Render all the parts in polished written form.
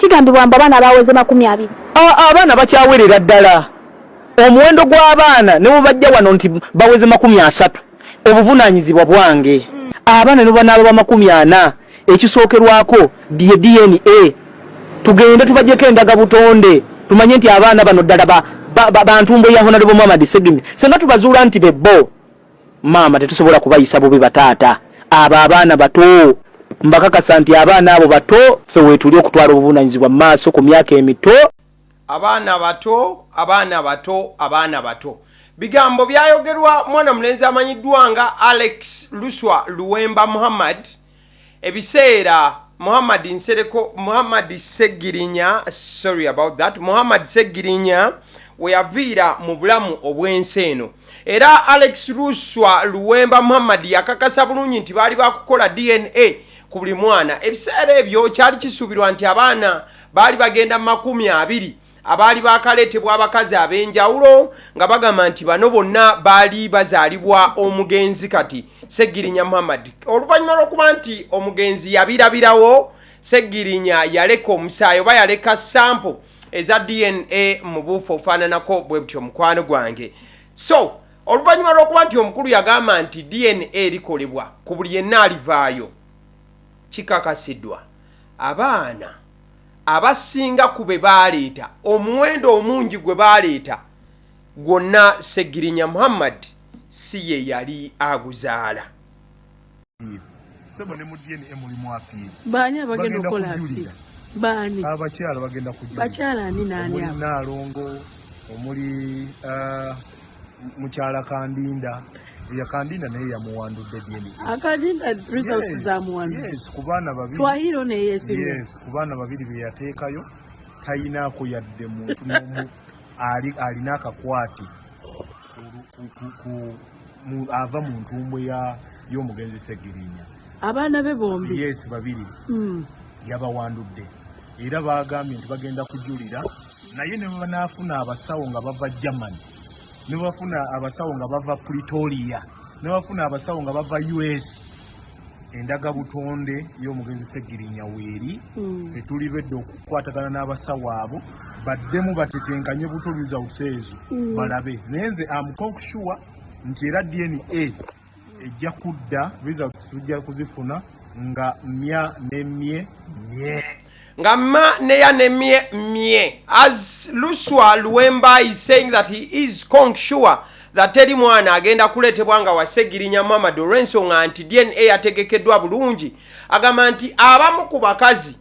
kigambibwa mbu abaana baweze 20. Abaana bakyawerera ddala. Omuwendo gw'abaana ne bajja wano nti baweze 30. Obuvunaanyizibwa bwange. Abaana ne banaaba ba 40. Ekisookerwako DNA. Tugende tubajjeko endaga butonde. Tumanye nti abaana bano ddala bantumbo ya Honorable Muhammad Ssegirinya. Senga tubazuula nti bebbo. Maama tetusobola kubayisa bubi bataata. Abaana bato. Mbakakasa nti abaana abo bato ffe weetuli okutwala obuvunaanyizibwa mu maaso ku myaka emito. Abaana bato. Bigambo byayogerwa mwana mulenzi amanyiddwa nga Alex Luswa Luwemba Muhammad. Ebiseera Muhammad Ssegirinya, sorry about that, Muhammad Ssegirinya we yaviira mu bulamu obw'ensi eno. Era Alex Luswa Luwemba Muhammad yakakasa bulungi nti baali bakukola DNA ku buli mwana. Ebiseera ebyo kyali kisuubirwa nti abaana baali bagenda mu 20 abaali bakaleetebwa abakazi ab'enjawulo nga bagamba nti bano bonna baali bazaalibwa omugenzi kati Ssegirinya Muhammad. Oluvannyuma lw'okuba nti omugenzi yabirabirawo, Ssegirinya yaleka omusaayi oba yaleka sample eza DNA mu buufu ofaananako bwe butyo mukwano gwange. So oluvannyuma lw'okuba nti omukulu yagamba nti DNA likolebwa ku buli yenna alivaayo, kikakasiddwa abaana abasinga ku be baaleeta, omuwendo omungi gwe baaleeta gwonna Ssegirinya Muhammad si ye yali aguzaala. Sebo ne mu DNA mulimu apiiri. Baani abagenda okukola apiiri? Baani? Abakyala bagenda kujulira. Bakyala ani naani abo? Naalongo, omuli mukyala Kandinda. Ya Kandinda naye yamuwandudde DNA. Akandinda results zamuwandudde? Yes, ku baana babiri. Twahiro ne yeesimu? Yes, ku baana babiri be yateekayo tayinaako yadde muntu n'omu alina akakwate ava mu ntumbwe y'omugenzi Ssegirinya. Abaana be bombi? Yes, babiri. Yabawandudde. Era bagambye nti bagenda kujulira, naye ne banaafuna abasawo nga bava Germany, ne bafuna abasawo nga bava Pretoria, ne bafuna abasawo nga bava US. Endaga butonde y'omugenzi Ssegirinya weeri, ffe tuli bedde okukwatagana n'abasawo abo baddemu batetenkanye buto results ezo balabe. Naye nze am sure nti era DNA ejja kudda, results tujja kuzifuna nga mya ne mye. Nga ma neya ne mye. As Luswa Luwemba is saying that he is sure that teri mwana agenda kuleetebwa nga wa Ssegirinya Muhammad olw'ensonga nti DNA yategekeddwa bulungi. Agamba nti abamu ku bakazi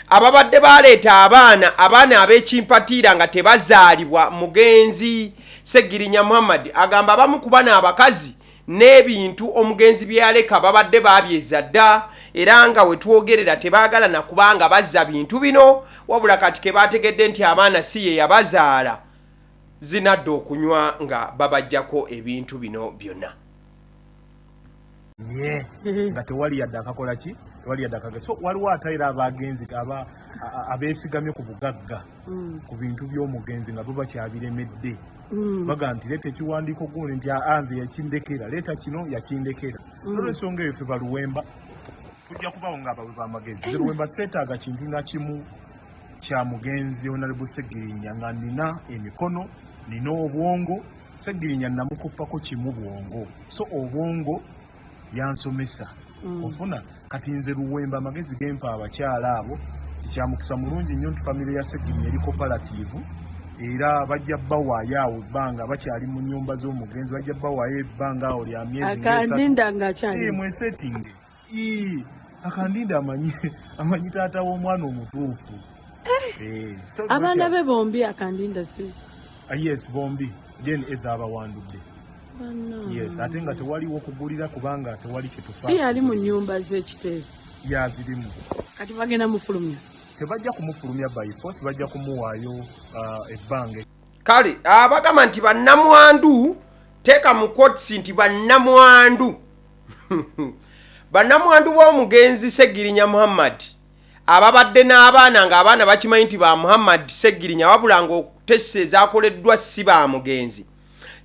ababadde baleeta abaana ab'ekimpatiira nga tebazaalibwa mugenzi Ssegirinya Muhammad, agamba abamu ku bana abakazi n'ebintu omugenzi bye yaleka babadde babyeza dda, era nga we twogerera tebaagala na kubanga bazza bintu bino, wabula kati ke bategedde nti abaana si ye yabazaala zinadde okunywa nga babajjako ebintu bino byonna. Nga tewali yadde akakola ki? Tewali yadde akakola. So waliwo ate era abagenzi abeesigamye ku bugagga ku bintu by'omugenzi nga buba kyabiremedde. Baga nti leeta ekiwandiiko gundi nti anze yakindekera, leeta kino yakindekera. Olw'ensonga eyo ffe Baluwemba tujja kubawo ng'abawe b'amagezi. Luwemba seetaaga kintu na kimu kya mugenzi Honorable Ssegirinya nga nina emikono, nina obwongo. Ssegirinya namukuppako kimu bwongo. So obwongo yansomesa. Ofuna kati nze Luwemba amagezi gempa abakyala abo tikyamukisa mulungi nnyo nti famire ya Ssegirinya eri cooperative. Era bajja bawaayo awo ebbanga bakyali mu nnyumba z'omugenzi, bajja bawaayo ebbanga awo lya myezi Akandinda ng'akyali mwesetting. Akandinda amanyi taata w'omwana omutuufu. So abaana be bombi Akandinda si? Yes, bombi then ez'abawandudde. Yes, ate nga tewaliwo kugulira kubanga tewali kyetufa. Si yali mu nnyumba z'ekiteezo? Yazirimu. Kati bagenda mufulumya? Tebajja kumufulumya by force, bajja kumuwaayo ebbanga. Kale abagamba nti bannamwandu, teeka mu kotsi nti bannamwandu. Bannamwandu b'omugenzi Ssegirinya Muhammad ababadde n'abaana nga abaana bakimanyi nti ba Muhammad Ssegirinya wabula ng'okutessa ezaakoleddwa si ba mugenzi.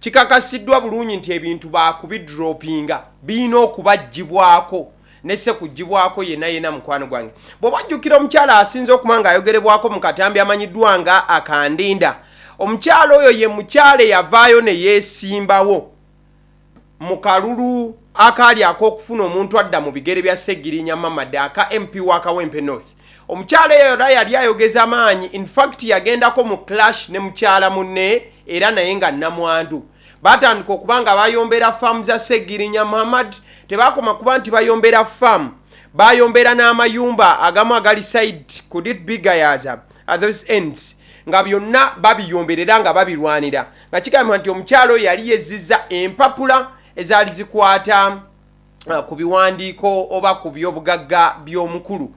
Kikakasiddwa bulungi nti ebintu bakubidropinga birina okubaggyibwako nesse kugibwako yena mukwano gwange bw'obajjukira omukyala asinze okumanga ayogerebwako mu katambi amanyiddwa nga Akandinda. Omukyala oyo ye mukyala yavaayo ne yeesimbawo mu kalulu akaali ak'okufuna omuntu adda mu bigere bya Ssegirinya Mamadi aka MP wa Kawempe North. Omukyala oyo yali ayogeza maanyi, in fact yagendako mu clash ne mukyala munne era naye nga namwandu. Batandika okubanga bayombera farm za Ssegirinya Mamadi, tebakoma kuba nti bayombera farm, bayombera n'amayumba agamu agali side could it be gayaza at those ends nga byonna babiyomberera nga babirwanira. Nga kigambibwa nti omukyala oyo yali yezizza empapula ezaali zikwata ku biwandiiko oba ku by'obugagga by'omukulu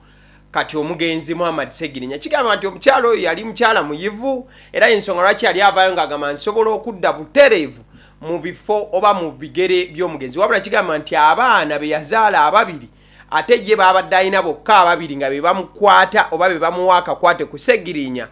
kati omugenzi Muhammad Ssegirinya. Kigambibwa nti omukyala oyo yali mukyala muyivu era ensonga lwaki yali avaayo ng'agamba nsobola okudda butereevu mu bifo oba mu bigere by'omugenzi. Wabula kigambibwa nti abaana be yazaala ababiri ate ye baabadde alina bokka ababiri nga be bamukwata oba be bamuwa akakwate ku Ssegirinya.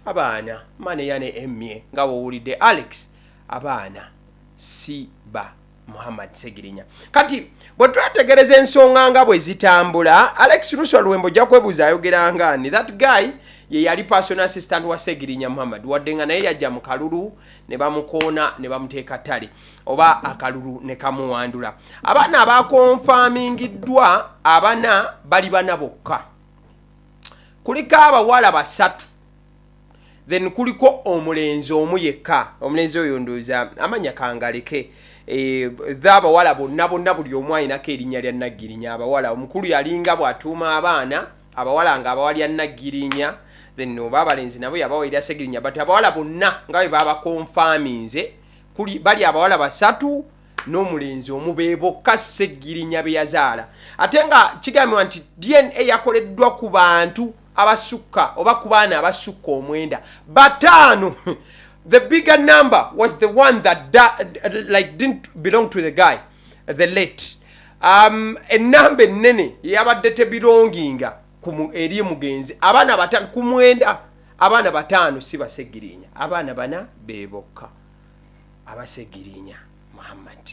Abaana Maneya ne Emmye nga bw'owulidde Alex, abaana si ba Muhammad Ssegirinya. Kati bwe twetegereza ensonga nga bwe zitambula, Alex Luswa Luwembo ojja kwebuuza ayogeranga ni that guy ye yali personal assistant wa Ssegirinya Muhammad wadde nga naye yajja mu kalulu ne bamukoona ne bamuteeka ttale oba akalulu ne kamuwandula. Abaana abakonfamingiddwa abana bali bana bokka. Kuliko abawala basatu, then kuliko omulenzi omu yekka. Omulenzi oyo ndowooza amanya kangaleke. Abawala bonna buli omu alinako erinnya lya Nnagirinya. Abawala omukulu yalinga bw'atuuma abaana abawala nga abawalya Nnagirinya, then oba abalenzi nabo yabawalira Ssegirinya, but abawala bonna nga bwe babakonfaminze bali abawala basatu n'omulenzi omu be bokka Ssegirinya be yazaala. Ate nga kigambibwa nti DNA yakoleddwa ku bantu abasukka oba ku baana abasukka omwenda bataano. The bigger number was the one that didn't belong to the guy, the late. Enamba ennene yabadde tebelonginga eri mugenzi. Abaana bataano ku mwenda, abaana bataano si ba Ssegirinya, abaana bana be bokka aba Ssegirinya Muhammad.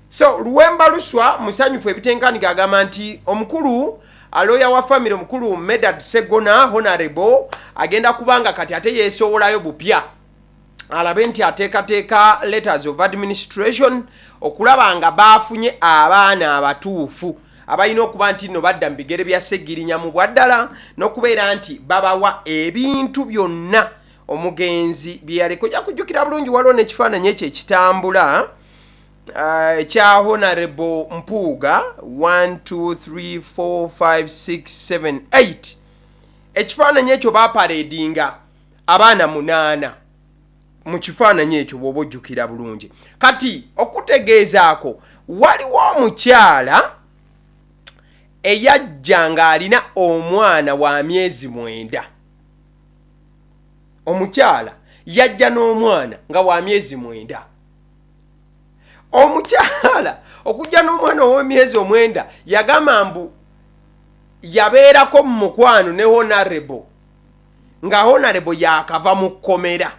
So Luwemba Luswa musanyufu ebitenkaniga agamba nti omukulu aloya wa family omukulu Medad Segona Honorable agenda kubanga kati ate yeesowolayo bupya alabe nti ateekateeka letters of administration okulaba nga baafunye abaana abatuufu abalina okuba nti nno badda mu bigere bya Ssegirinya mu bwaddala n'okubeera nti babawa ebintu byonna omugenzi bye yaleka. Ojja kujjukira bulungi waliwo n'ekifaananyi ekyo ekitambula ekya Honorable Mpuuga 1 2 3 4 5 6 7 8. Ekifaananyi ekyo baapareedinga abaana 8 mu kifaananyi ekyo bw'oba ojjukira bulungi. Kati okutegeezaako waliwo omukyala eyajja ng'alina omwana wa myezi 9. Omukyala yajja n'omwana nga wa myezi 9. Omukyala okujja n'omwana ow'emyezi 9 yagamba mbu yabeerako mu mukwano ne Honorable nga Honorable yakava mu kkomera.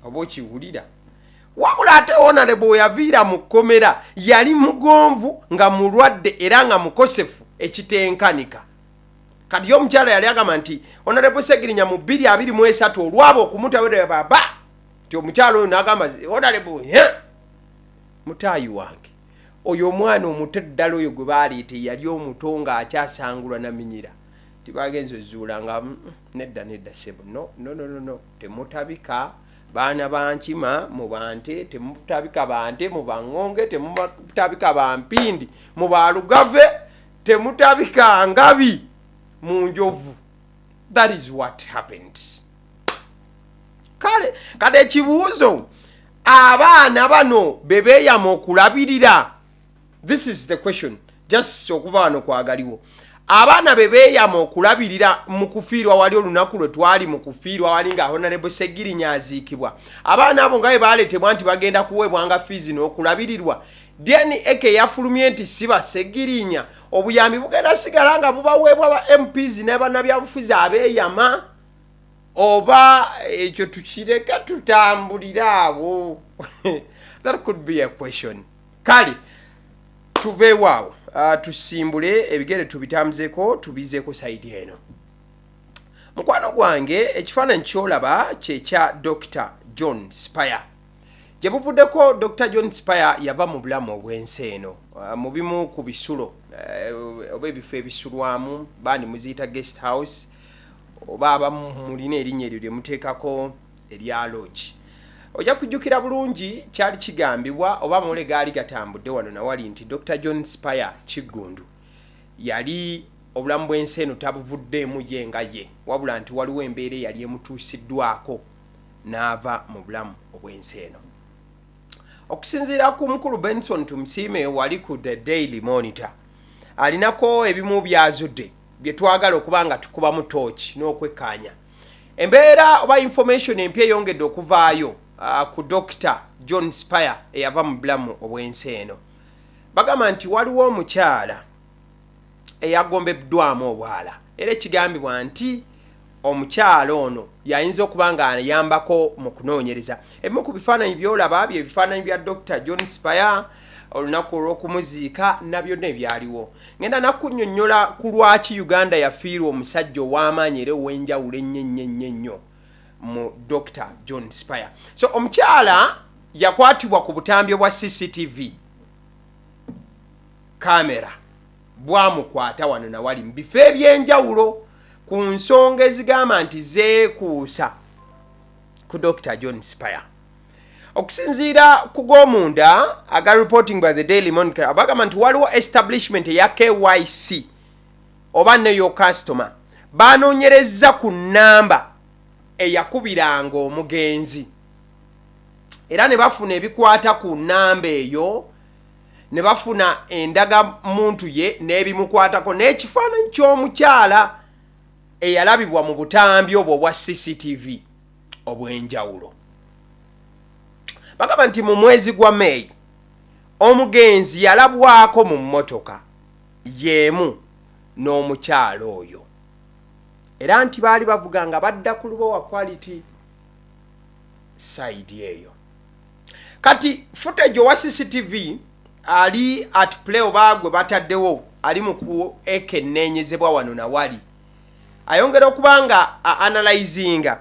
Oba okiwulira? Wabula ate Honorable yaviira mu kkomera yali mugonvu nga mulwadde era nga mukosefu ekitenkanika. Kati omukyala yali agamba nti Honorable Ssegirinya mu 2023 olwabo okumutawera baba nti omukyala oyo n'agamba Honorable mutaayi wange oyo omwana omuto ddala oyo gwe baaleete yali omuto nga akyasangulwa naminyira. Tibagenze ozuula nga nedda sebo no temutabika baana bankima mu bante, temutabika bante mu baŋŋonge, temutabika bampindi mu balugave, temutabika ngabi mu njovu. That is what happened. Kale kade ekibuuzo abaana bano bebeeyama okulabirira. This is the question. Just okuva wano kwagaliwo. Abaana bebeeyama okulabirira mu kufiirwa wali olunaku lwe twali mu kufiirwa wali nga Honorable Ssegirinya aziikibwa. Abaana abo nga bwe baaleetebwa nti bagenda kuweebwanga fiizi n'okulabirirwa. DNA yafulumye nti si ba Ssegirinya. Obuyambi bugenda sigala nga bubaweebwa ba MPs ne bannabyabufuzi abeeyama. Oba ekyo tukireka tutambulira abo. That could be a question. Kale tuveewaawo tusimbule ebigere tubitamzeko tubizeko side eno. Mukwano gwange ekifaananyi kyolaba kyekya Dr. John Spire. Gye buvuddeko Dr. John Spire yava mu bulamu obw'ensi eno mu bimu ku bisulo oba ebifo ebisulwamu bandi muziyita guest house oba abamu mulina erinnya eryo lye muteekako erya lodge. Ojja kujjukira bulungi kyali kigambibwa oba mule gaali gatambudde wano nawali nti Dr. John Spire Kiggundu yali obulamu bw'ensi eno tabuvuddeemu ye nga ye wabula nti waliwo embeera yali emutuusiddwako n'ava mu bulamu obw'ensi eno. Okusinziira ku mukulu Benson Tumusiime wali ku The Daily Monitor alinako ebimu byazudde bye twagala okuba nga tukuba mu torch n'okwekkaanya. Embeera oba information empya eyongedde okuvaayo ku Dr. John Spire eyava mu bulamu obw'ensi eno. Bagamba nti waliwo omukyala eyagombeddwamu obwala era ekigambibwa nti omukyala ono yayinza okuba nga ayambako mu kunoonyereza. Ebimu ku bifaananyi byolaba bye bifaananyi bya Dr. John Spire olunaku olw'okumuziika na byonna ebyaliwo. Ngenda nakunnyonnyola ku lwaki Uganda yafiirwa omusajja ow'amaanyi era ow'enjawulo ennyo mu Dr. John Spire. So omukyala yakwatibwa ku butambyo bwa CCTV kamera bwamukwata wano nawali mu bifo eby'enjawulo ku nsonga ezigamba nti zeekuusa ku Dr. John Spire. Okusinziira ku g'omunda aga reporting by the Daily Monitor abagamba nti waliwo establishment eya KYC oba neyo customer banoonyereza ku nnamba eyakubiranga omugenzi era ne bafuna ebikwata ku nnamba eyo ne bafuna endaga muntu ye n'ebimukwatako n'ekifaananyi ky'omukyala eyalabibwa mu butambi obwo obwa CCTV obw'enjawulo. Bagamba nti mu mwezi gwa May omugenzi yalabwako mu mmotoka yeemu n'omukyala oyo era nti baali bavuga nga badda ku Lubowa Quality side eyo. Kati footage owa CCTV ali at play oba gwe bataddewo ali mu kuekenneenyezebwa wano nawali. Ayongera okuba nga analyzinga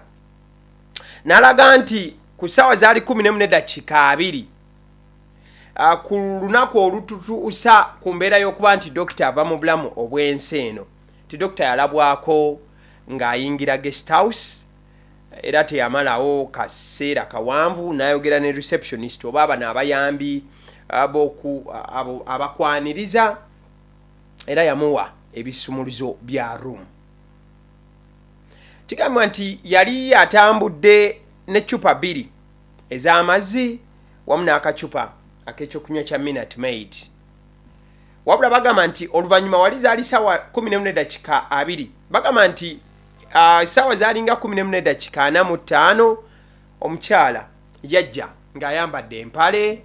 n'alaga nti ku ssaawa zaali 14:02 ku lunaku olututuusa ku mbeera y'okuba nti Dokita ava mu bulamu obw'ensi eno ti Dokita yalabwako ng'ayingira guest house era teyamalawo kaseera kawanvu n'ayogera ne receptionist oba abano abayambi abakwaniriza era yamuwa ebisumuluzo bya room. Kigambibwa nti yali atambudde n'eccupa 2 ez'amazzi wamu n'akacupa ak'ekyokunywa kya Minute Maid. Wabula bagamba nti oluvannyuma wali zaali ssaawa 14:02 bagamba nti ssaawa zaalinga 14:45 omukyala yajja ng'ayambadde empale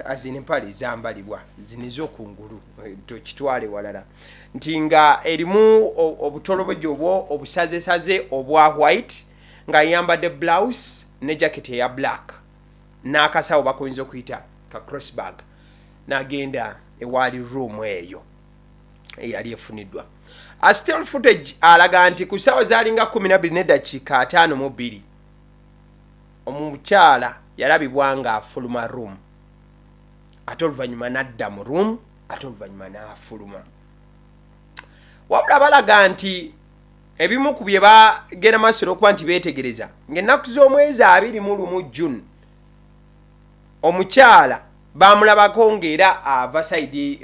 azina empale ezambalibwa zino ez'okungulu tokitwale walala nti nga erimu obutolobojo obwo obusazesaze obwa white ng'ayambadde blouse ne jacket eya black n'akasawo bakuyinza okuyita ka crossbag n'agenda ewaali room eyo eyali efuniddwa. A still footage alaga nti ku ssaawa zaalinga 12:52 omukyala yalabibwa ng'afuluma room ate oluvannyuma n'adda mu room ate oluvannyuma n'afuluma. Wabula balaga nti ebimu ku bye bagenda maaso n'okuba nti beetegereza ng'ennaku z'omwezi 21 June omukyala baamulabako ng'era ava side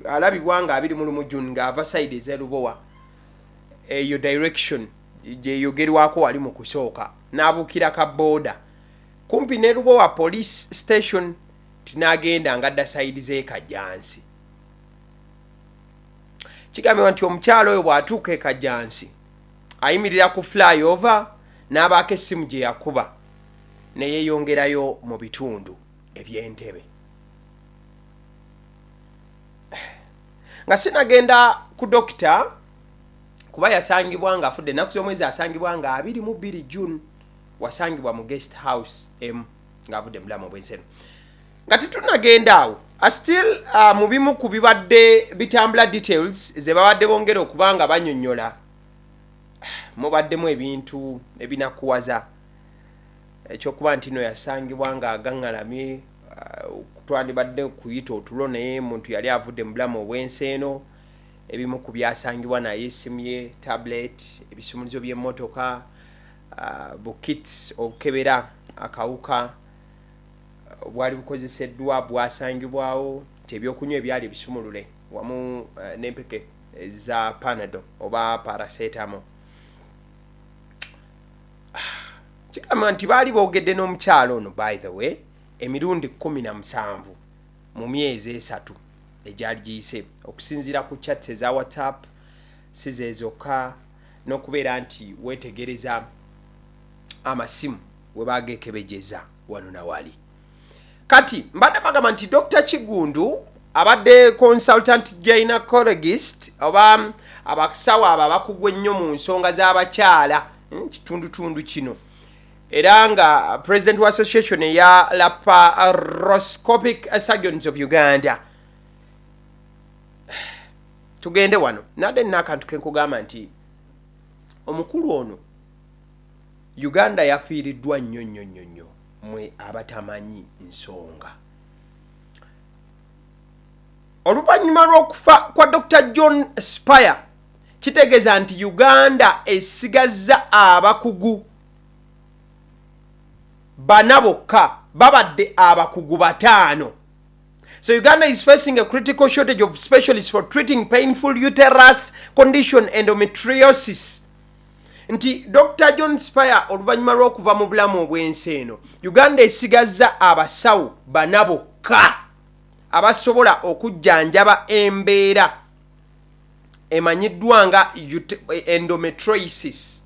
alabibwa nga 21 June ng'ava side ez'elubowa eyo direction gye yogerwako wali mu kusooka n'abuukira ka booda kumpi ne Lubowa police station tinagenda ngadda side z'ekajjansi. Kigambibwa nti omukyala oyo bw'atuuka ekajjansi ayimirira ku flyover n'abaako essimu gye yakuba ne yeeyongerayo mu bitundu eby'Entebbe. Nga sinagenda ku Dokita kuba yasangibwa ng'afudde ennaku z'omwezi asangibwa nga 22 June wasangibwa mu guest house ng'avudde mulamu obw'ensi eno. Nga tetunagenda awo Still mu bimu ku bibadde bitambula details ze babadde bongera okubanga banyonnyola mubaddemu ebintu ebinakuwaza ekyokuba nti no yasangibwa nga agaŋŋalamye twandibadde kuyita otulo naye muntu yali avudde mu bulamu obw'ensi eno ebimu ku byasangibwa naye essimu ye tablet ebisumulizo by'emmotoka bukits okukebera akawuka bwali bukozeseddwa bwasangibwawo nti ebyokunywa ebyali ebisumulule wamu n'empeke za panado oba paracetamol kigamba nti baali boogedde n'omukyalo ono by the way emirundi 17 mu myezi 3 egyali giyise okusinziira ku chats eza WhatsApp si ze zokka n'okubeera nti weetegereza amasimu we baagekebejeza wano na wali. Kati mbadde bagamba nti Dr. Kigundu abadde consultant gynecologist oba abasawo abo abakugwa ennyo mu nsonga z'abakyala kitundutundu kino era nga president wa association eya laparoscopic surgeons of Uganda. Tugende wano nadde n'akantu kenkugamba nti omukulu ono Uganda yafiiriddwa nnyo mwe abatamanyi nsonga. Oluvannyuma lw'okufa kwa Dr. John Spire kitegeeza nti Uganda esigazza abakugu bana bokka babadde abakugu 5. So Uganda is facing a critical shortage of specialists for treating painful uterus condition endometriosis. Nti Dr. John Spire oluvannyuma lw'okuva mu bulamu obw'ensi eno Uganda esigazza abasawo 4 bokka abasobola okujjanjaba embeera emanyiddwa nga endometriosis.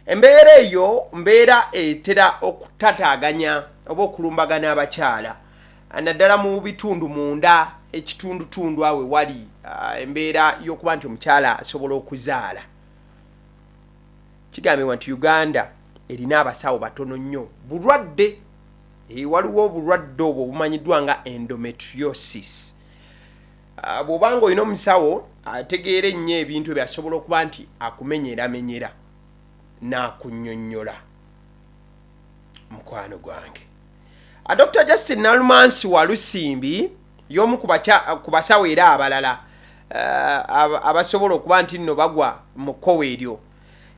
Embeera eyo mbeera etera okutataaganya oba okulumbagana abakyala naddala mu bitundu munda ekitundutundu awe wali embeera y'okuba nti omukyala asobola okuzaala. Kigambibwa nti Uganda erina abasawo batono nnyo bulwadde waliwo obulwadde obwo obumanyiddwa nga endometriosis. Bw'obanga olina omusawo ategeera ennyo ebintu ebyasobola okuba nti akumenyeramenyera n'akunnyonnyola mukwano gwange. Dr. Justin Nalumansi wa Lusimbi y'omu ku basawo era abalala abasobola okuba nti nno bagwa mu kkowe eryo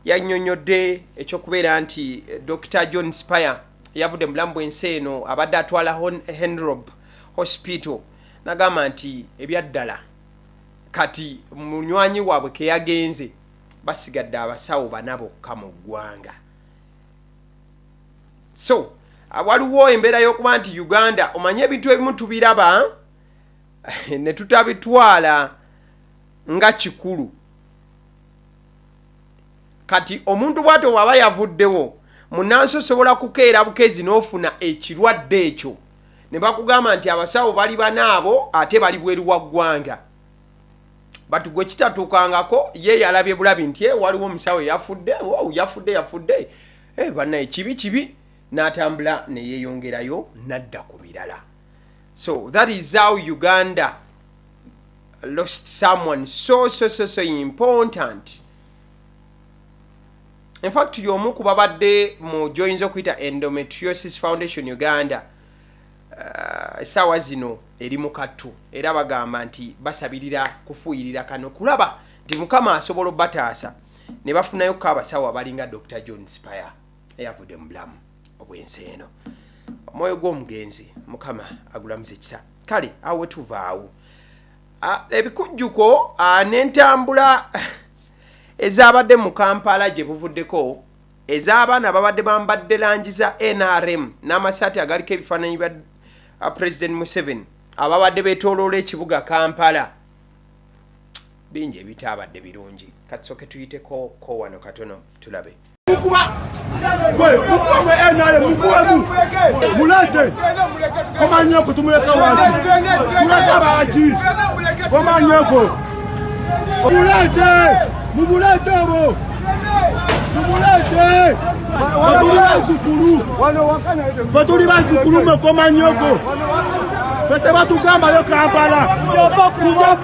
yannyonnyodde ekyokubeera nti Dr. John Spire yavudde mu bulamu bw'ensi eno abadde atwala Henrob Hospital n'agamba nti ebyaddala kati munywanyi waabwe ke yagenze basigadde abasawo 4 bokka mu ggwanga. So waliwo embeera y'okuba nti Uganda omanye ebintu ebimu tubiraba ne tutabitwala nga kikulu. Kati omuntu bw'atyo bw'aba yavuddewo munnansi osobola kukeera bukezi n'ofuna ekirwadde ekyo ne bakugamba nti abasawo bali 4 abo ate bali bweru wa ggwanga. Batu gwe kitatuukangako ye yalabye bulabi nti waliwo omusawo yafudde bannaye kibi n'atambula ne yeeyongerayo n'adda ku birala. So that is how Uganda lost someone so important. In fact y'omu ku babadde mu joyinza okuyita Endometriosis Foundation Uganda essaawa zino eri mu kattu era bagamba nti basabirira kufuuyirira kano kulaba nti Mukama asobola obbataasa ne bafunayo ko abasawo abalinga Dr. John Spire eyavudde mu bulamu obw'ensi eno. Omwoyo gw'omugenzi Mukama agulamuze kisa. Kale awo tuvaawo ebikujjuko n'entambula ezabadde mu Kampala gye buvuddeko ez'abaana babadde bambadde langi za NRM n'amasaati agaliko ebifaananyi bya President Museveni ababadde beetooloola ekibuga Kampala bingi ebitabadde birungi. Katusooke tuyiteko ko wano katono tulabe. Mulete komanya kutumuleka wanti muleta baji komanyako mulete mumulete abo mumulete batuli bazukulu me komanyako Fete batugamba yo Kampala. Mujja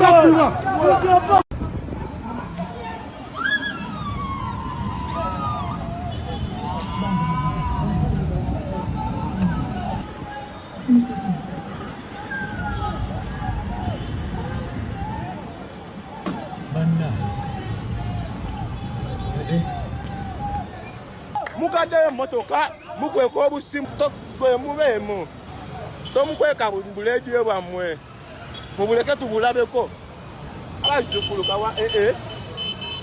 mukadde motoka mukweka obusimu tokwe mubemu tomukweka buledio bwamwe mubuleke tubulabeko abazikuluka wa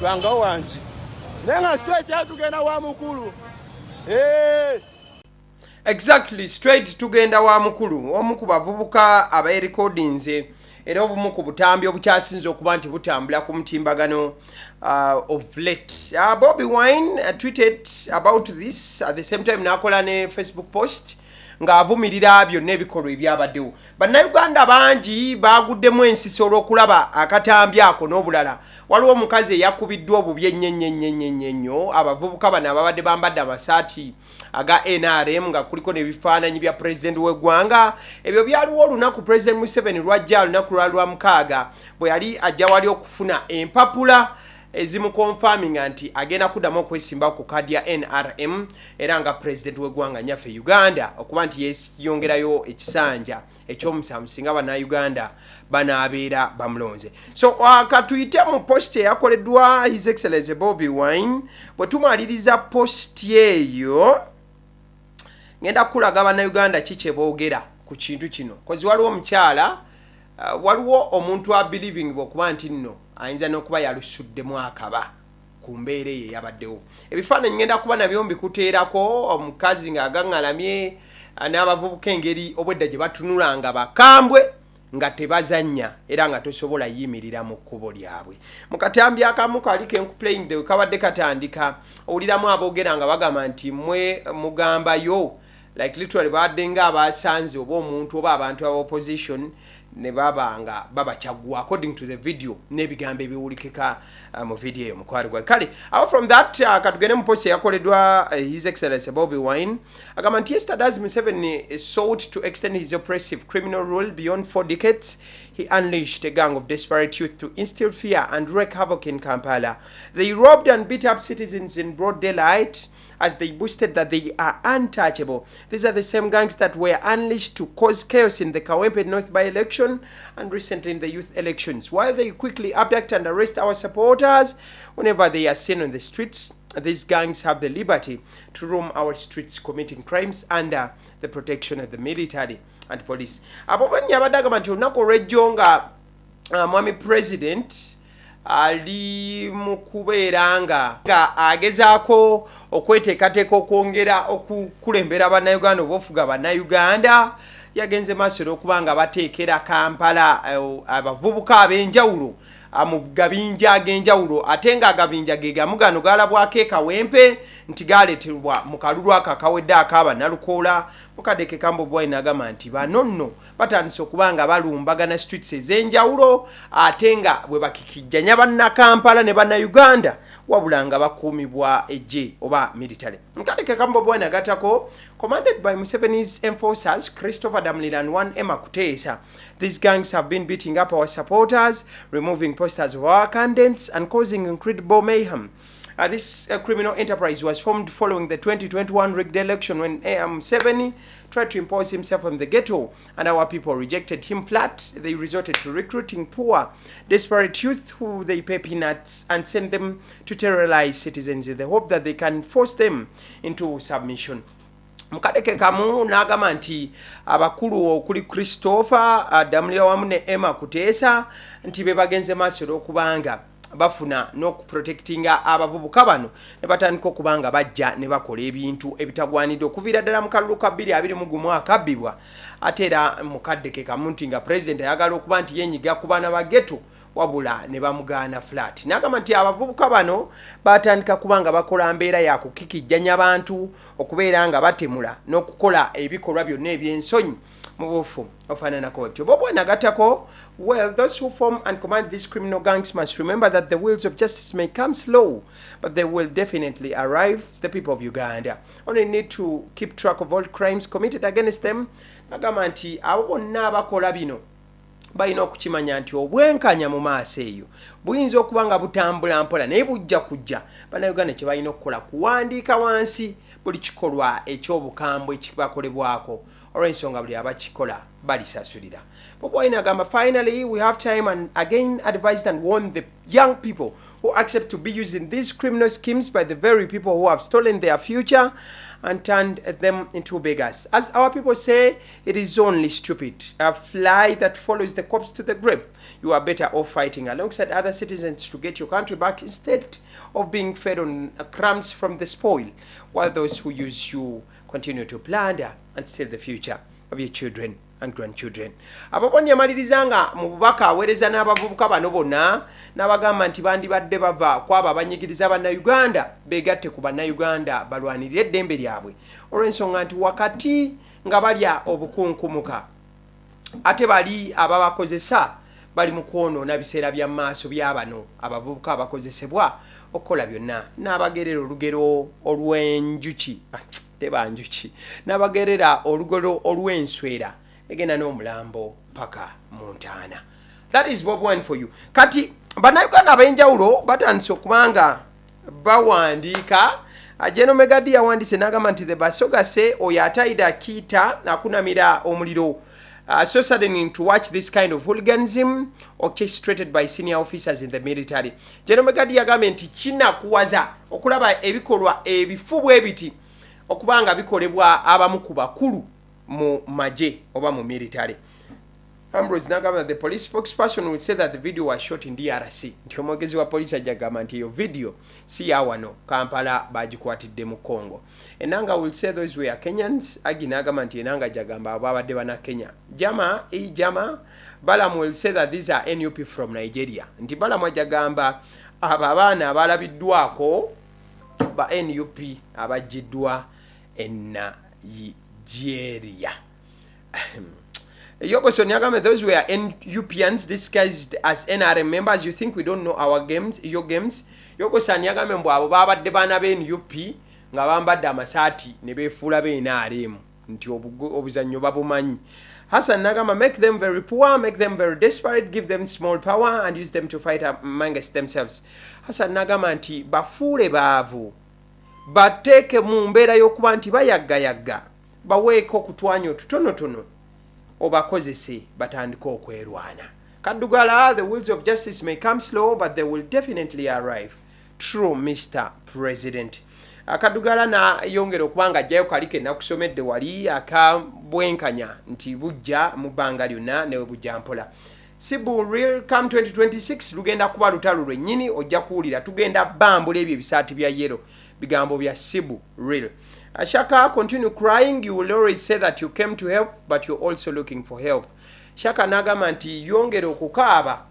lwanga wanji nenga straight yatugenda wa mukulu Exactly, straight tugenda wa mukulu. Omu ku bavubuka abayerekodinze era obumu ku butambi obukyasinze okuba nti butambula ku mutimbagano of late. Bobi Wine tweeted about this at the same time nakola ne Facebook post nga avumirira byonna ebikolwa ebyabaddewo. Bannayuganda bangi baguddemu ensisi olw'okulaba akatambi ako n'obulala. Waliwo omukazi eyakubiddwa obubi ennyo abavubuka bano ababadde bambadde amasaati aga NRM nga kuliko n'ebifaananyi bya president w'eggwanga. Ebyo byaliwo olunaku President Museveni lwajja lunaku lwa mukaaga bwe yali ajja wali okufuna empapula ezimu confirming anti agenda kuddamu okwesimba ku kadi ya NRM era nga president w'eggwanga nyaffe Uganda okuba nti yongerayo ekisanja ekyomusamu singa bannayuganda banaabeera bamulonze. So katuyite mu post eyakoleddwa His Excellency Bobi Wine bwe tumaliriza post eyo ngenda kulaga bannayuganda kiki boogera ku kintu kino kozi waliwo omukyala waliwo omuntu abelieving okuba nti nno ayinza n'okuba yalusuddemu akaba ku mbeera ye yabaddewo. Ebifaananyi ngenda kuba nabyo mbikuteerako omukazi ng'agaŋŋalamye n'abavubuka engeri obwedda gye batunulanga bakambwe nga tebazannya era nga tosobola yimirira mu kkubo lyabwe. Mu katambi akamu kali kenkuplaying de kabadde katandika owuliramu aboogera nga bagamba nti mmwe mugambayo like literally badde nga abasanze oba omuntu oba abantu aba opposition ne babanga babachagua according to the video nebigambe biwulikika mu video eyo mukwalibwa kale. From that katugende mu post yakoleddwa His Excellency Bobi Wine agamba nti yesterday as Museveni sought to extend his oppressive criminal rule beyond 4 decades, he unleashed a gang of desperate youth to instill fear and wreak havoc in Kampala. They robbed and beat up citizens in broad daylight as they boasted that they are untouchable. These are the same gangs that were unleashed to cause chaos in the Kawempe North by-election and recently in the youth elections. While they quickly abduct and arrest our supporters whenever they are seen on the streets, these gangs have the liberty to roam our streets committing crimes under the protection of the military and police. Abobani abadaga nti olunaku olw'ejjo nga mwami president ali mukubeera nga agezaako okweteekateeka okwongera okukulembera bannayuganda obufuga bannayuganda yagenze maaso n'okuba nga bateekera Kampala abavubuka ab'enjawulo mu gabinja ag'enjawulo ate nga agabinja ge gamu gano galabwako e Kawempe nti gaaleetebwa mu kalulu ako akawedde akaaba Nalukoola. Mukadeke Bobi Wine agamba nti bano nno batandise okuba nga balumbagana streets ez'enjawulo ate nga bwe bakikijjanya bannakampala ne bannayuganda wabula nga bakuumibwa ejje oba military. Mukadeke Bobi Wine agatako commanded by Museveni's enforcers Christopher Damlin and one Emma Kuteesa. These gangs have been beating up our supporters, removing posters of our candidates and causing incredible mayhem. This criminal enterprise was formed following the 2021 rigged election when Museveni tried to impose himself on the ghetto and our people rejected him flat. They resorted to recruiting poor, desperate youth who they pay peanuts and send them to terrorize citizens in the hope that they can force them into submission. Mukadeke kamu n'agamba nti abakulu okuli Christopher Damlin wamu ne Emma Kuteesa nti be bagenze maaso n'okubanga bafuna n'okuprotectinga abavubuka bano ne batandika okubanga bajja ne bakola ebintu ebitagwanidde okuviira ddala mu kalulu ka 2021 akabbibwa ate era Mukadeke kamu nti nga president ayagala okuba nti yenyiga ku baana ba ghetto wabula ne bamugaana flat. N'agamba nti abavubuka bano batandika kubanga bakola mbeera ya kukikijjanya abantu okubeera nga batemula n'okukola ebikolwa byonna eby'ensonyi mubufu ofananako otyo Bobi nagatako. Well, those who form and command these criminal gangs must remember that the wheels of justice may come slow, but they will definitely arrive. The people of Uganda only need to keep track of all crimes committed against them. Nagamba nti abo bonna abakola bino balina okukimanya nti obwenkanya mu maaso eyo buyinza okuba nga butambula mpola naye bujja kujja. Bannayuganda kye balina okukola kuwandiika wansi buli kikolwa eky'obukambwe ekibakolebwako olw'ensonga buli abakikola balisasulira. Bobi agamba finally we have time and again advised and warned the young people who accept to be used in these criminal schemes by the very people who have stolen their future and turned them into beggars. As our people say, it is only stupid. A fly that follows the corpse to the grave. You are better off fighting alongside other citizens to get your country back instead of being fed on crumbs from the spoil, while those who use you continue to plunder and steal the future of your children and grandchildren. Ababonye amalirizanga mu bubaka aweereza n'abavubuka bano bonna n'abagamba nti bandibadde bava kwaba abanyigiriza bannayuganda beegatte ku bannayuganda balwanirira eddembe lyabwe olw'ensonga nti wakati nga balya obukunkumuka ate bali ababakozesa bali mu kwonoona biseera bya maaso bya bano abavubuka abakozesebwa okukola byonna n'abagerera olugero olw'enjuki tebanjuki n'abagerera olugero olw'enswera egenda n'omulambo paka Montana. That is Bobi Wine for you. Kati bannayuganda ab'enjawulo batandise okubanga bawandiika. General Megadi yawandise n'agamba nti the basogase oyo atayida kiita akunamira omuliro. So saddening to watch this kind of hooliganism orchestrated by senior officers in the military. General Megadi yagambye nti kinakuwaza okulaba ebikolwa ebifu bwe biti okubanga bikolebwa abamu ku bakulu mu maje oba mu military. Ambrose Nagama, the police spokesperson, will say that the video was shot in DRC. Nti omwogezi wa police ajagamba nti yo video si ya wano Kampala bagikwatidde mu Congo. Enanga will say those were Kenyans. Agi Nagama nti enanga jagamba ababadde bana Kenya. Jama Balam will say that these are NUP from Nigeria. Nti Balam ajagamba abaana abalabiddwako ba NUP abajiddwa Nigeria. Yoko Sonyagame, those were NUPians disguised as NRM members. You think we don't know our games, your games? Yoko Sanyagame mbu abo babadde bana be NUP nga bambadde amasaati ne beefuula be NRM nti obuzannyo babumanyi. Hassan Nagama, make them very poor, make them very desperate, give them small power and use them to fight amongst themselves. Hassan Nagama nti bafuule baavu bateeke mu mbeera y'okuba nti bayaggayagga baweeko kutwanyo tutonotono obakozese batandika okwerwana. Kadugala, the wheels of justice may come slow, but they will definitely arrive. True, Mr. President. Kadugala na yongera okubanga jayo kalike nakusomedde wali akabwenkanya nti bujja mu bbanga lyonna ne bujja mpola. Sibu real come 2026 lugenda kuba lutalo lwennyini ojja kuwulira tugenda bambula ebyo ebisaati bya yero bigambo bya Sibu real. Shaka, continue crying. You will always say that you came to help, but you're also looking for help. Shaka nagamba nti yongera okukaaba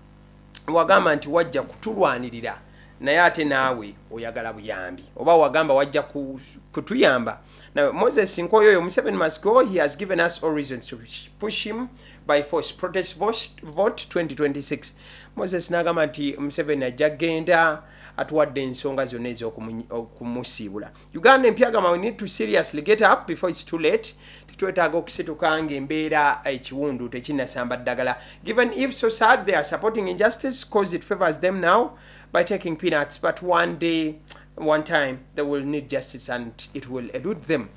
wagamba nti wajja kutulwanirira naye ate naawe oyagala buyambi oba wagamba wajja kutuyamba. Now Moses Nkoyoyo, Museveni must go. He has given us all reasons to push him by force. Protest vote 2026. Moses nagamba nti Museveni ajja genda atuwadde ensonga zonna ez'okumusiibula. Uganda empyagama, we need to seriously get up before it's too late. Tetwetaaga okusituka ng'embeera ekiwundu tekinnasamba ddagala. Given if so sad they are supporting injustice cause it favors them now by taking peanuts, but one day, one time, they will need justice and it will elude them.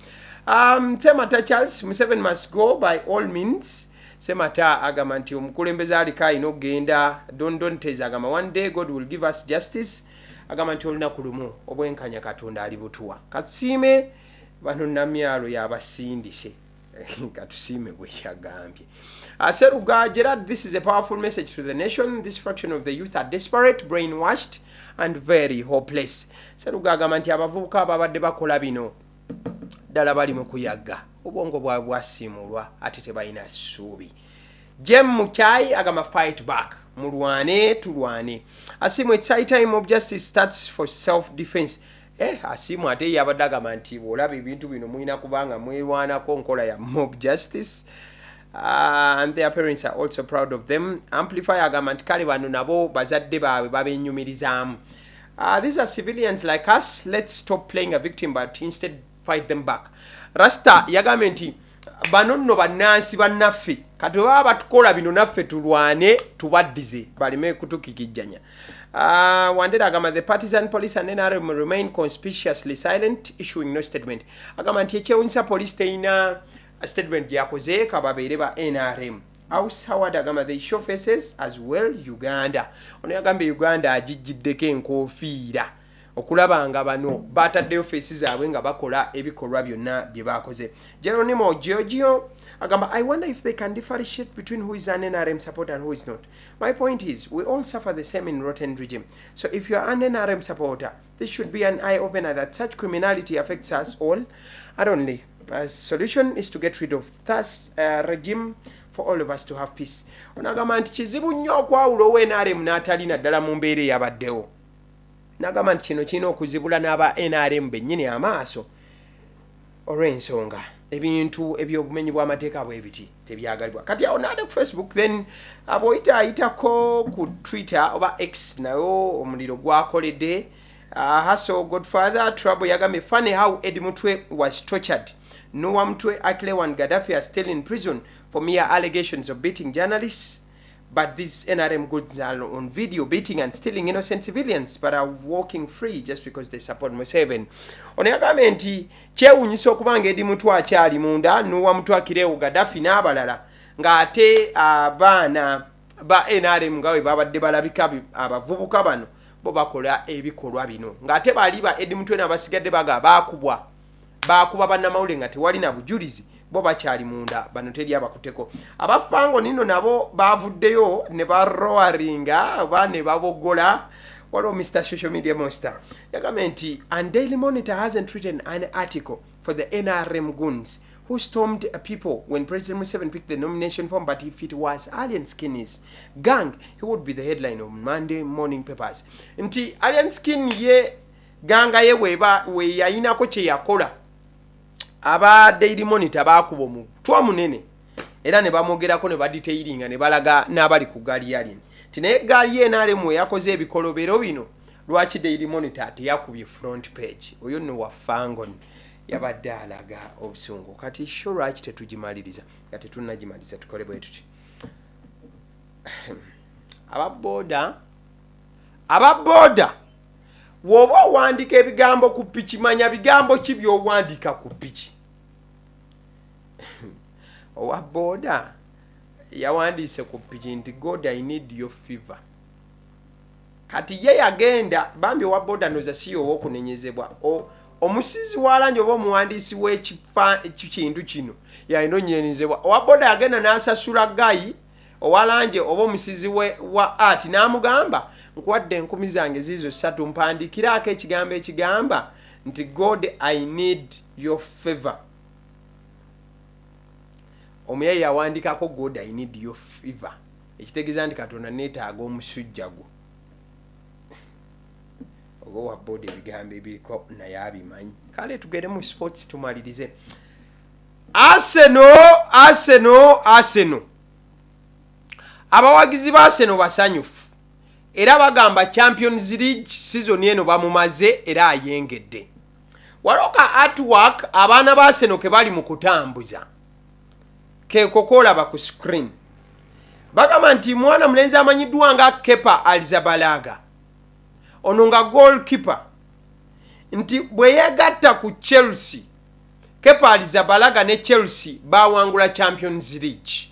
Semata Charles, Museveni must go by all means. Semata agamba nti omukulembeze aliko alina okugenda dondonteza agamba one day God will give us justice. Agamba nti olunaku lumu obwenkanya Katonda alibutuwa. Katusiime bano namyalo yabasindise. Katusiime bwe kyagambye. Seruga Gerard, this is a powerful message to the nation. This fraction of the youth are desperate, brainwashed and very hopeless. Seruga agamba nti abavubuka ababadde bakola bino ddala bali mu kuyagga. Obwongo bwabwe bwasiimulwa ate tebalina ssuubi. Jem Muchai agamba fight back. Mulwane tulwane. Asimu, it's high time of justice starts for self-defense. Asimu ate yabadde agamba nti olaba ebintu bino mulina kubanga mwerwanako nkola ya mob justice. and their parents are also proud of them. Amplify agamba nti kale bano nabo bazadde baabwe babenyumirizaamu. These are civilians like us. Let's stop playing a victim but instead fight them back. Rasta yagambye nti bano nno bannansi bannaffe kati baba batukola bino naffe tulwane tubaddize baleme kutukikijjanya. Wandera agamba the partisan police and NRM remain conspicuously silent, issuing no statement. Agamba nti ekyewunyisa police teina statement yakoze kababeere ba NRM. House Howard agamba they show faces as well Uganda. Ono yagambe Uganda ajijjiddeko enkofiira okulaba nga bano bataddeyo faces zaabwe nga bakola ebikolwa byonna bye bakoze. Geronimo Giorgio agamba I wonder if they can differentiate between who is an NRM supporter and who is not. My point is we all suffer the same in rotten regime. So if you are an NRM supporter, this should be an eye-opener that such criminality affects us all. And only a solution is to get rid of this regime for all of us to have peace. Onagamba nti kizibu nnyo okwawula NRM n'atali naddala mu mbeera eyabaddewo. Nagamba nti kino kirina okuzibula n'aba NRM bennyini amaaso olw'ensonga ebintu ebyobumenyi bw'amateeka bwe biti tebyagalibwa. Kati awo n'ate ku Facebook then ayitako ku Twitter oba X nayo omuliro gwakoledde. Hasso Godfather Trouble yagambye funny how Eddie Mutwe was tortured. Noah Mutwe, Aklewa and Gaddafi are still in prison for mere allegations of beating journalists. But these NRM goods are on video beating and stealing innocent civilians, but are walking free just because they support Museveni. Onyagambe nti kyewunyisa okubanga Eddie Mutwe akyali munda, Noah Mutwe akirewo Gaddafi n'abalala ng'ate abaana ba NRM nga bwe babadde balabika abavubuka bano bo bakola ebikolwa bino ng'ate bali ba Eddie Mutwe n'abasigadde baga bakuba bannamawulire nga tewali na bujulizi bo bakyali munda bano teri abakuteko. Abafango nino nabo bavuddeyo ne baroaringa oba ne babogola. Waliwo Mr. Social Media Monster yagambye nti and Daily Monitor hasn't written an article for the NRM goons who stormed people when President Museveni picked the nomination form, but if it was Alien Skinny's gang, he would be the headline of Monday morning papers. Nti Alien Skin ye ganga ye we yayinako kye yakola aba Daily Monitor bakubo mu twa munene era ne bamogerako ne badetailinga ne balaga n'abali ku gali Alien. Tine gali ye NRM yakoze ebikolobero bino lwaki Daily Monitor teyakubye front page oyo no wafango yabadde alaga obusungu. Kati sure lwaki tetugimaliriza kati tunnagimaliza tukole bwe tuti ababoda woba wandika ebigambo ku piki manya bigambo ki byowandika ku piki. Owa boda yawandiise ku piki nti God I need your favor. Kati ye yagenda bambi owa boda noza siyo wokunenyezebwa omusizi walanji oba omuwandiisi w'ekintu kino yalina onyerezebwa. Owa boda yagenda n'asasula gayi owalanje oba omusizi wa art n'amugamba nkuwadde 10,000 zange zizo 3 mpandikiraako ekigambo ekigamba nti God I need your favor. Omuyayi yawandikako God I need your favor ekitegeeza nti Katonda neetaaga omusujja gwo. Owa boda ebigambo ebiriko naye abimanyi. Kale tugere mu sports tumalirize. Arsenal abawagizi ba Arsenal basanyufu era bagamba Champions League season eno bamumaze era ayengedde. Waloka artwork abaana ba Arsenal ke bali mu kutambuza ke kokola ba ku screen bagamba nti mwana mulenzi amanyiddwa nga Kepa Arrizabalaga ono nga goalkeeper nti bwe yegatta ku Chelsea Kepa Arrizabalaga ne Chelsea bawangula Champions League.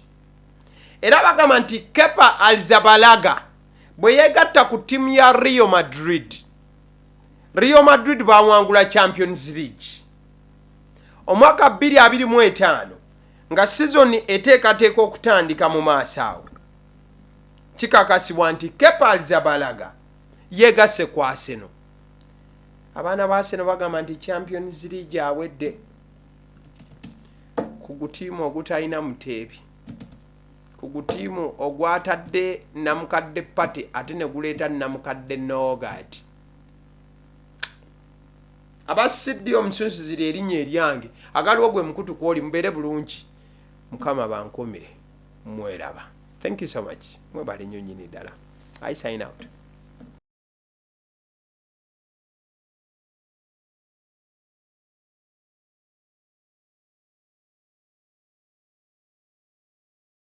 Era bagamba nti Kepa Arrizabalaga bwe yegatta ku timu ya Real Madrid bawangula Champions League omwaka 2025 nga season eteekateeka okutandika mu maaso awo. Kikakasibwa nti Kepa Arrizabalaga yegase ku Arsenal. Abaana ba Arsenal bagamba nti Champions League awedde ku gutiimu ogutalina muteebi, ku gutiimu ogwatadde namukadde pati ate ne guleeta namukadde Nogard. Abasidde omusunsu ziri erinnya eryange agaliwo gwe mukutu kwoli mubeere bulungi Mukama bankomere. mweraba. Thank you so much. Mwebale nnyo nnyini ddala. I sign out.